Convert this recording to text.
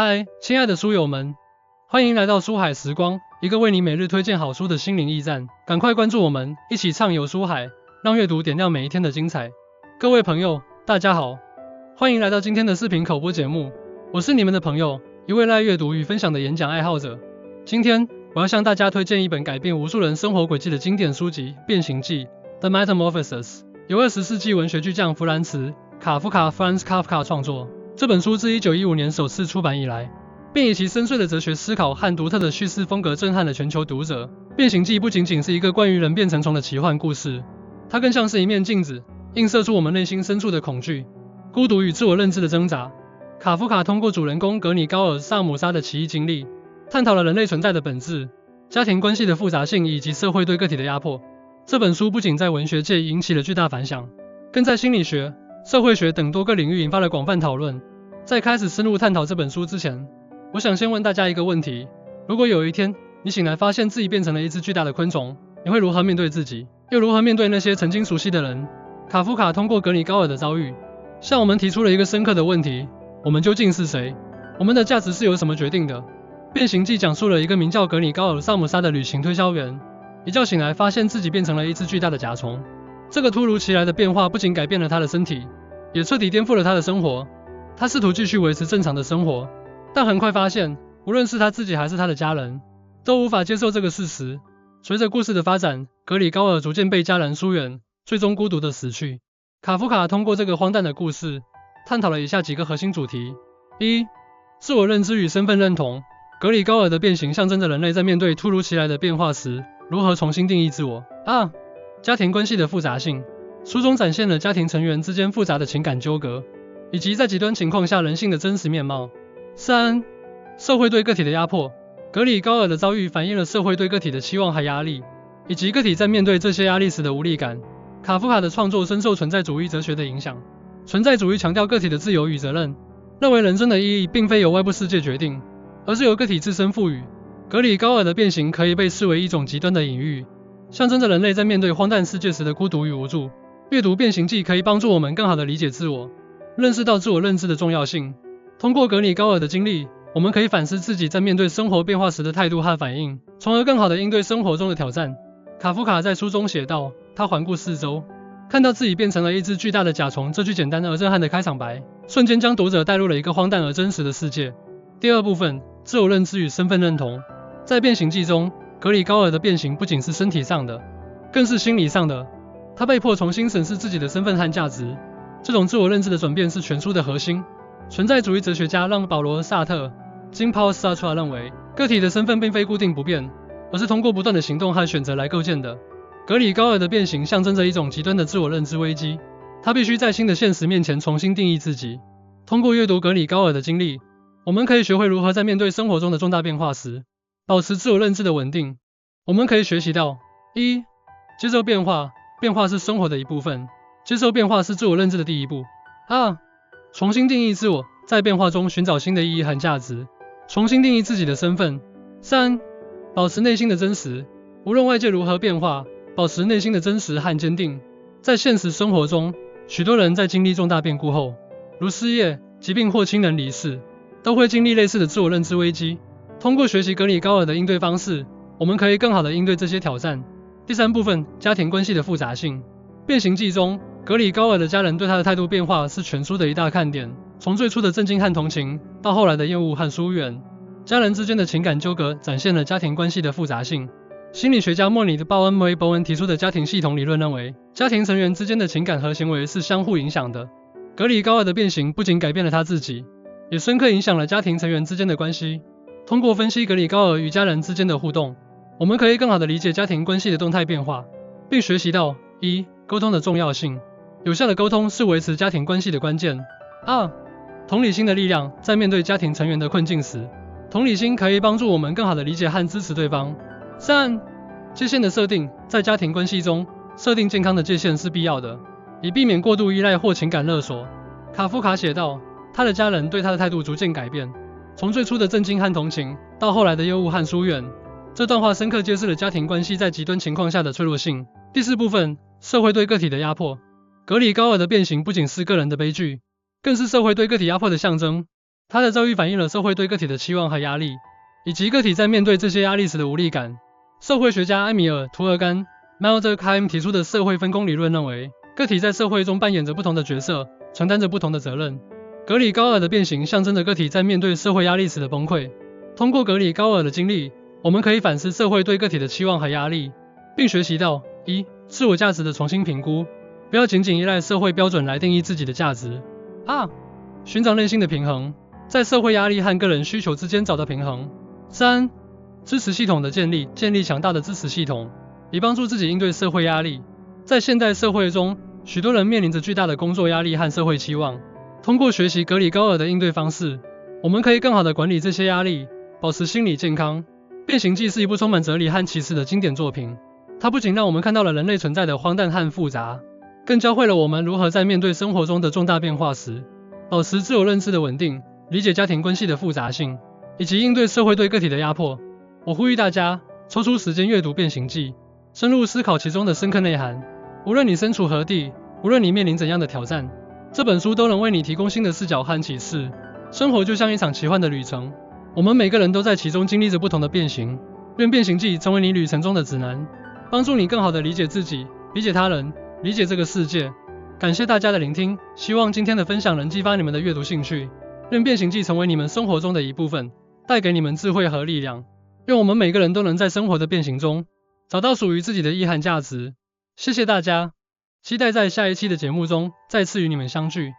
嗨，亲爱的书友们，欢迎来到书海时光，一个为你每日推荐好书的心灵驿站。赶快关注我们，一起畅游书海，让阅读点亮每一天的精彩。各位朋友，大家好，欢迎来到今天的视频口播节目，我是你们的朋友，一位热爱阅读与分享的演讲爱好者。今天我要向大家推荐一本改变无数人生活轨迹的经典书籍《变形记》The Metamorphosis， 由20世纪文学巨匠弗兰茨·卡夫卡 Franz Kafka 创作。这本书自1915年首次出版以来，便以其深邃的哲学思考和独特的叙事风格震撼了全球读者。《变形记》不仅仅是一个关于人变成虫的奇幻故事，它更像是一面镜子，映射出我们内心深处的恐惧、孤独与自我认知的挣扎。卡夫卡通过主人公格里高尔·萨姆沙的奇异经历，探讨了人类存在的本质、家庭关系的复杂性以及社会对个体的压迫。这本书不仅在文学界引起了巨大反响，更在心理学、社会学等多个领域引发了广泛讨论。在开始深入探讨这本书之前，我想先问大家一个问题：如果有一天你醒来发现自己变成了一只巨大的昆虫，你会如何面对自己，又如何面对那些曾经熟悉的人？卡夫卡通过格里高尔的遭遇，向我们提出了一个深刻的问题：我们究竟是谁？我们的价值是由什么决定的？变形记讲述了一个名叫格里高尔·萨姆沙的旅行推销员，一觉醒来发现自己变成了一只巨大的甲虫。这个突如其来的变化不仅改变了他的身体，也彻底颠覆了他的生活。他试图继续维持正常的生活，但很快发现，无论是他自己还是他的家人，都无法接受这个事实。随着故事的发展，格里高尔逐渐被家人疏远，最终孤独的死去。卡夫卡通过这个荒诞的故事，探讨了以下几个核心主题：一、自我认知与身份认同。格里高尔的变形象征着人类在面对突如其来的变化时，如何重新定义自我。二、家庭关系的复杂性。书中展现了家庭成员之间复杂的情感纠葛，以及在极端情况下人性的真实面貌。三、社会对个体的压迫。格里高尔的遭遇反映了社会对个体的期望和压力，以及个体在面对这些压力时的无力感。卡夫卡的创作深受存在主义哲学的影响。存在主义强调个体的自由与责任，认为人生的意义并非由外部世界决定，而是由个体自身赋予。格里高尔的变形可以被视为一种极端的隐喻，象征着人类在面对荒诞世界时的孤独与无助。阅读《变形记》可以帮助我们更好地理解自我，认识到自我认知的重要性。通过格里高尔的经历，我们可以反思自己在面对生活变化时的态度和反应，从而更好地应对生活中的挑战。卡夫卡在书中写道，他环顾四周，看到自己变成了一只巨大的甲虫，这句简单而震撼的开场白，瞬间将读者带入了一个荒诞而真实的世界。第二部分，自我认知与身份认同。在《变形记》中，格里高尔的变形不仅是身体上的，更是心理上的。他被迫重新审视自己的身份和价值。这种自我认知的转变是全书的核心。存在主义哲学家让·保罗·萨特 Jean-Paul Sartre 认为，个体的身份并非固定不变，而是通过不断的行动和选择来构建的。格里高尔的变形象征着一种极端的自我认知危机，他必须在新的现实面前重新定义自己。通过阅读格里高尔的经历，我们可以学会如何在面对生活中的重大变化时，保持自我认知的稳定。我们可以学习到：一、接受变化，变化是生活的一部分，接受变化是自我认知的第一步。二、重新定义自我，在变化中寻找新的意义和价值，重新定义自己的身份。三、保持内心的真实，无论外界如何变化，保持内心的真实和坚定。在现实生活中，许多人在经历重大变故后，如失业、疾病或亲人离世，都会经历类似的自我认知危机。通过学习格里高尔的应对方式，我们可以更好地应对这些挑战。第三部分，家庭关系的复杂性。变形记中，格里高尔的家人对他的态度变化是全书的一大看点，从最初的震惊和同情，到后来的厌恶和疏远。家人之间的情感纠葛展现了家庭关系的复杂性。心理学家莫尼的鲍恩 ·鲍恩提出的家庭系统理论认为，家庭成员之间的情感和行为是相互影响的。格里高尔的变形不仅改变了他自己，也深刻影响了家庭成员之间的关系。通过分析格里高尔与家人之间的互动，我们可以更好地理解家庭关系的动态变化，并学习到：一、沟通的重要性。有效的沟通是维持家庭关系的关键。二、同理心的力量。在面对家庭成员的困境时，同理心可以帮助我们更好地理解和支持对方。三、界限的设定。在家庭关系中，设定健康的界限是必要的，以避免过度依赖或情感勒索。卡夫卡写道，他的家人对他的态度逐渐改变，从最初的震惊和同情，到后来的厌恶和疏远。这段话深刻揭示了家庭关系在极端情况下的脆弱性。第四部分，社会对个体的压迫。格里高尔的变形不仅是个人的悲剧，更是社会对个体压迫的象征。他的遭遇反映了社会对个体的期望和压力，以及个体在面对这些压力时的无力感。社会学家埃米尔·图尔干 （Maldekheim） 提出的社会分工理论认为，个体在社会中扮演着不同的角色，承担着不同的责任。格里高尔的变形象征着个体在面对社会压力时的崩溃。通过格里高尔的经历，我们可以反思社会对个体的期望和压力，并学习到：一、自我价值的重新评估，不要仅仅依赖社会标准来定义自己的价值；二、寻找内心的平衡，在社会压力和个人需求之间找到平衡；三、支持系统的建立强大的支持系统，以帮助自己应对社会压力。在现代社会中，许多人面临着巨大的工作压力和社会期望。通过学习格里高尔的应对方式，我们可以更好地管理这些压力，保持心理健康。变形记是一部充满哲理和启示的经典作品，它不仅让我们看到了人类存在的荒诞和复杂，更教会了我们如何在面对生活中的重大变化时，保持自我认知的稳定，理解家庭关系的复杂性，以及应对社会对个体的压迫。我呼吁大家抽出时间阅读《变形记》，深入思考其中的深刻内涵。无论你身处何地，无论你面临怎样的挑战，这本书都能为你提供新的视角和启示。生活就像一场奇幻的旅程，我们每个人都在其中经历着不同的变形。愿变形记成为你旅程中的指南，帮助你更好地理解自己，理解他人，理解这个世界。感谢大家的聆听，希望今天的分享能激发你们的阅读兴趣。愿变形记成为你们生活中的一部分，带给你们智慧和力量。愿我们每个人都能在生活的变形中找到属于自己的意义和价值。谢谢大家，期待在下一期的节目中再次与你们相聚。